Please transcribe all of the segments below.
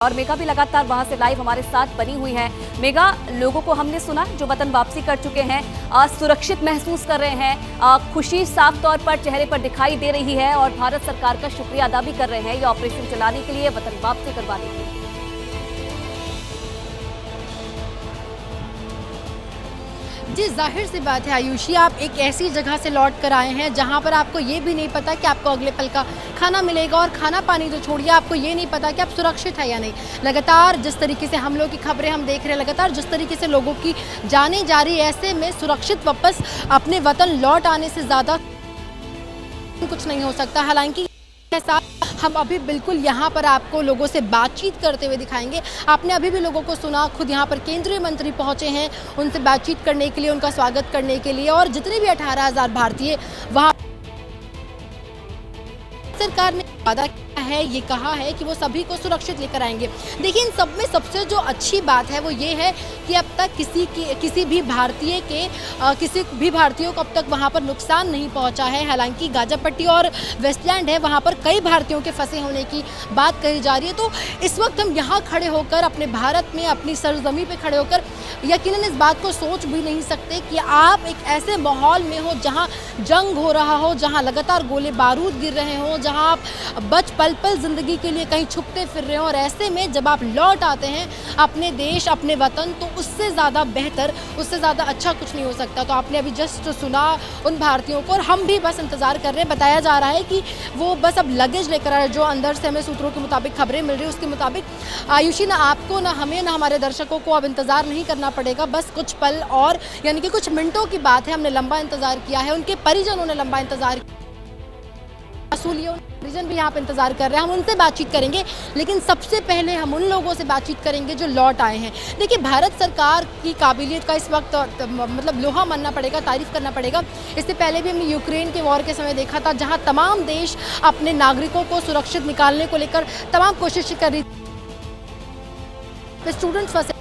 और मेगा भी लगातार वहां से लाइव हमारे साथ बनी हुई है। मेगा, लोगों को हमने सुना जो वतन वापसी कर चुके हैं, सुरक्षित महसूस कर रहे हैं, खुशी साफ तौर पर चेहरे पर दिखाई दे रही है और भारत सरकार का शुक्रिया अदा भी कर रहे हैं ये ऑपरेशन चलाने के लिए, वतन वापसी करवाने के लिए। जी, जाहिर सी बात है आयुषी, आप एक ऐसी जगह से लौट कर आए हैं जहां पर आपको ये भी नहीं पता कि आपको अगले पल का खाना मिलेगा, और खाना पानी तो छोड़िए, आपको ये नहीं पता कि आप सुरक्षित है या नहीं। लगातार जिस तरीके से हमलों की खबरें हम देख रहे हैं, लगातार जिस तरीके से लोगों की जाने जा रही है, ऐसे में सुरक्षित वापस अपने वतन लौट आने से ज़्यादा कुछ नहीं हो सकता। हालांकि हम अभी बिल्कुल यहाँ पर आपको लोगों से बातचीत करते हुए दिखाएंगे। आपने अभी भी लोगों को सुना, खुद यहाँ पर केंद्रीय मंत्री पहुँचे हैं उनसे बातचीत करने के लिए, उनका स्वागत करने के लिए, और जितने भी 18,000 भारतीय वहाँ सरकार ने वादा किया है, ये कहा है कि वो सभी को सुरक्षित लेकर आएंगे। देखिए, इन सब में सबसे जो अच्छी बात है वो ये है कि अब तक किसी भी भारतीय को अब तक वहाँ पर नुकसान नहीं पहुँचा है। हालांकि गाजापट्टी और वेस्टलैंड है, वहाँ पर कई भारतीयों के फंसे होने की बात कही जा रही है। तो इस वक्त हम यहाँ खड़े होकर, अपने भारत में, अपनी सरजमी पे खड़े होकर यकीनन इस बात को सोच भी नहीं सकते कि आप एक ऐसे माहौल में हो जहाँ जंग हो रहा हो, जहाँ लगातार गोले बारूद गिर रहे हो, जहाँ आप पल पल जिंदगी के लिए कहीं छुपते फिर रहे हो, और ऐसे में जब आप लौट आते हैं अपने देश, अपने वतन, तो उससे ज़्यादा बेहतर, उससे ज़्यादा अच्छा कुछ नहीं हो सकता। तो आपने अभी जस्ट सुना उन भारतीयों को, और हम भी बस इंतज़ार कर रहे हैं। बताया जा रहा है कि वो बस अब लगेज लेकर आए, जो अंदर से हमें सूत्रों के मुताबिक खबरें मिल रही है उसके मुताबिक आयुषी, ना आपको, ना हमें, ना हमारे दर्शकों को अब इंतज़ार नहीं करना पड़ेगा। बस कुछ पल और, यानी कि कुछ मिनटों की बात है। हमने लंबा इंतज़ार किया है, उनके परिजनों ने लंबा इंतज़ार किया, परिजन भी यहाँ पे इंतजार कर रहे हैं। हम उनसे बातचीत करेंगे, लेकिन सबसे पहले हम उन लोगों से बातचीत करेंगे जो लौट आए हैं। देखिए, भारत सरकार की काबिलियत का इस वक्त मतलब लोहा मानना पड़ेगा, तारीफ करना पड़ेगा। इससे पहले भी हमने यूक्रेन के वॉर के समय देखा था, जहाँ तमाम देश अपने नागरिकों को सुरक्षित निकालने को लेकर तमाम कोशिश कर रही थी। स्टूडेंट्स फंसे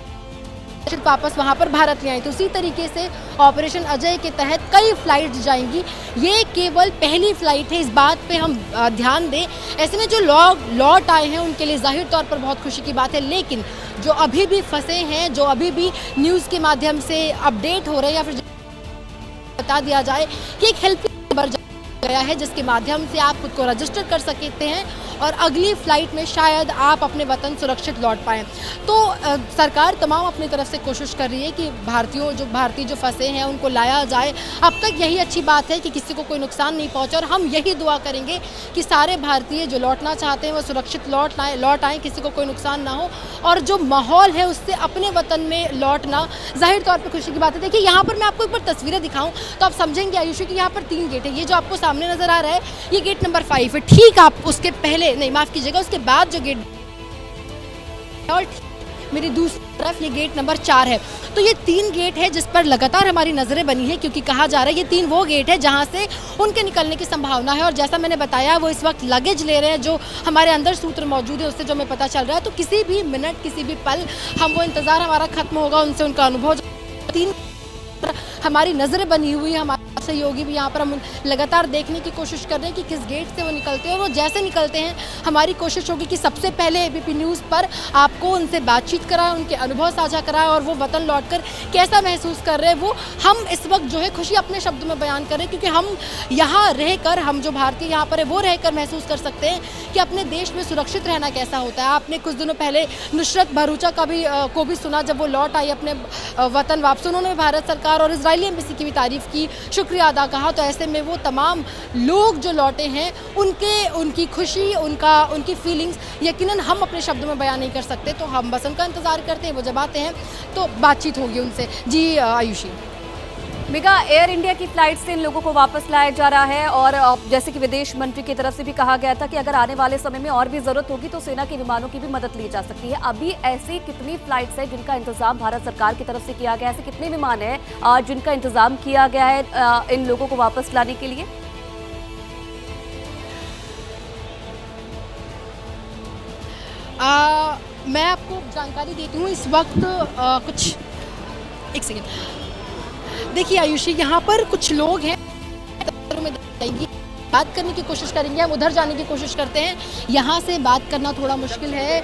वापस वहां पर भारत ले आई। तो उसी तरीके से ऑपरेशन अजय के तहत कई फ्लाइट्स जाएंगी। ये केवल पहली फ्लाइट है, इस बात पे हम ध्यान दें। ऐसे में जो लौट आए हैं उनके लिए जाहिर तौर पर बहुत खुशी की बात है, लेकिन जो अभी भी फंसे हैं, जो अभी भी न्यूज़ के माध्यम से अपडेट हो रहे हैं, या फिर बता दिया जाए कि एक हेल्पलाइन नंबर गया है जिसके माध्यम से आप खुद को रजिस्टर कर सकते हैं और अगली फ्लाइट में शायद आप अपने वतन सुरक्षित लौट पाएँ। तो सरकार तमाम अपनी तरफ से कोशिश कर रही है कि भारतीय जो फंसे हैं उनको लाया जाए। अब तक यही अच्छी बात है कि किसी को कोई नुकसान नहीं पहुंचा, और हम यही दुआ करेंगे कि सारे भारतीय जो लौटना चाहते हैं वो सुरक्षित लौट आएँ, किसी को कोई नुकसान ना हो, और जो माहौल है उससे अपने वतन में लौटना जाहिर तौर पर खुशी की बात है। देखिए, यहाँ पर मैं आपको एक बार तस्वीरें दिखाऊँ तो आप समझेंगे आयुषी कि यहाँ पर 3 गेट है। ये जो आपको सामने नज़र आ रहा है, ये गेट नंबर 5 है। ठीक आप उसके पहले, नहीं माफ़ कीजिएगा, उसके बाद जो गेट, और मेरी दूसरी तरफ ये गेट नंबर 4 है। तो ये 3 गेट है जिस पर लगातार हमारी नज़रें बनी है, क्योंकि कहा जा रहा है ये 3 वो गेट है जहाँ से उनके निकलने की संभावना है। और जैसा मैंने बताया, वो इस वक्त लगेज ले रहे हैं, जो हमारे अंदर सूत्र मौजूद है उससे जो हमें पता चल रहा है। तो किसी भी मिनट, किसी भी पल हम वो इंतज़ार हमारा ख़त्म होगा, उनसे उनका अनुभव। 3 हमारी नज़रें बनी हुई है, हमारे सहयोगी भी यहाँ पर हम लगातार देखने की कोशिश कर रहे हैं कि किस गेट से वो निकलते हैं, और वो जैसे निकलते हैं हमारी कोशिश होगी कि सबसे पहले एबीपी न्यूज़ पर आपको उनसे बातचीत कराएं, उनके अनुभव साझा कराएं, और वो वतन लौटकर कैसा महसूस कर रहे हैं वो हम इस वक्त जो है खुशी अपने शब्दों में बयान कर रहे हैं। क्योंकि हम यहाँ रहकर, हम जो भारतीय यहाँ पर है वो रहकर महसूस कर सकते हैं कि अपने देश में सुरक्षित रहना कैसा होता है। आपने कुछ दिनों पहले नुसरत भरूचा को भी सुना, जब वो लौट आई अपने वतन वापस, उन्होंने भारत सरकार और इजरायली एम्बेसी की भी तारीफ़ की, शुक्रिया अदा कहा। तो ऐसे में वो तमाम लोग जो लौटे हैं उनकी खुशी, उनकी फीलिंग्स यकीनन हम अपने शब्दों में बयान नहीं कर सकते। तो हम बस उनका इंतज़ार करते हैं, वो जब आते हैं तो बातचीत होगी उनसे। जी आयुषी। मेगा, एयर इंडिया की फ्लाइट से इन लोगों को वापस लाया जा रहा है, और जैसे कि विदेश मंत्री की तरफ से भी कहा गया था कि अगर आने वाले समय में और भी जरूरत होगी तो सेना के विमानों की भी मदद ली जा सकती है। अभी ऐसी कितनी फ्लाइट्स हैं जिनका इंतजाम भारत सरकार की तरफ से किया गया है? ऐसे कितने विमान हैं जिनका इंतजाम किया गया है इन लोगों को वापस लाने के लिए? मैं आपको जानकारी देती हूँ इस वक्त। कुछ एक सेकेंड। देखिए आयुषी, यहाँ पर कुछ लोग हैं में बात करने की कोशिश करेंगे, हम उधर जाने की कोशिश करते हैं, यहाँ से बात करना थोड़ा मुश्किल है।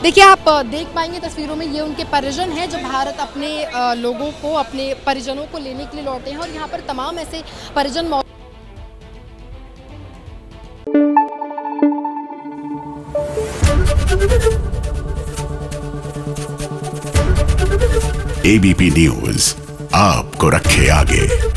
देखिए, आप देख पाएंगे तस्वीरों में, ये उनके परिजन हैं जो भारत अपने लोगों को, अपने परिजनों को लेने के लिए लौटे हैं और यहाँ पर तमाम ऐसे परिजन एबीपी न्यूज़ आपको रखे आगे।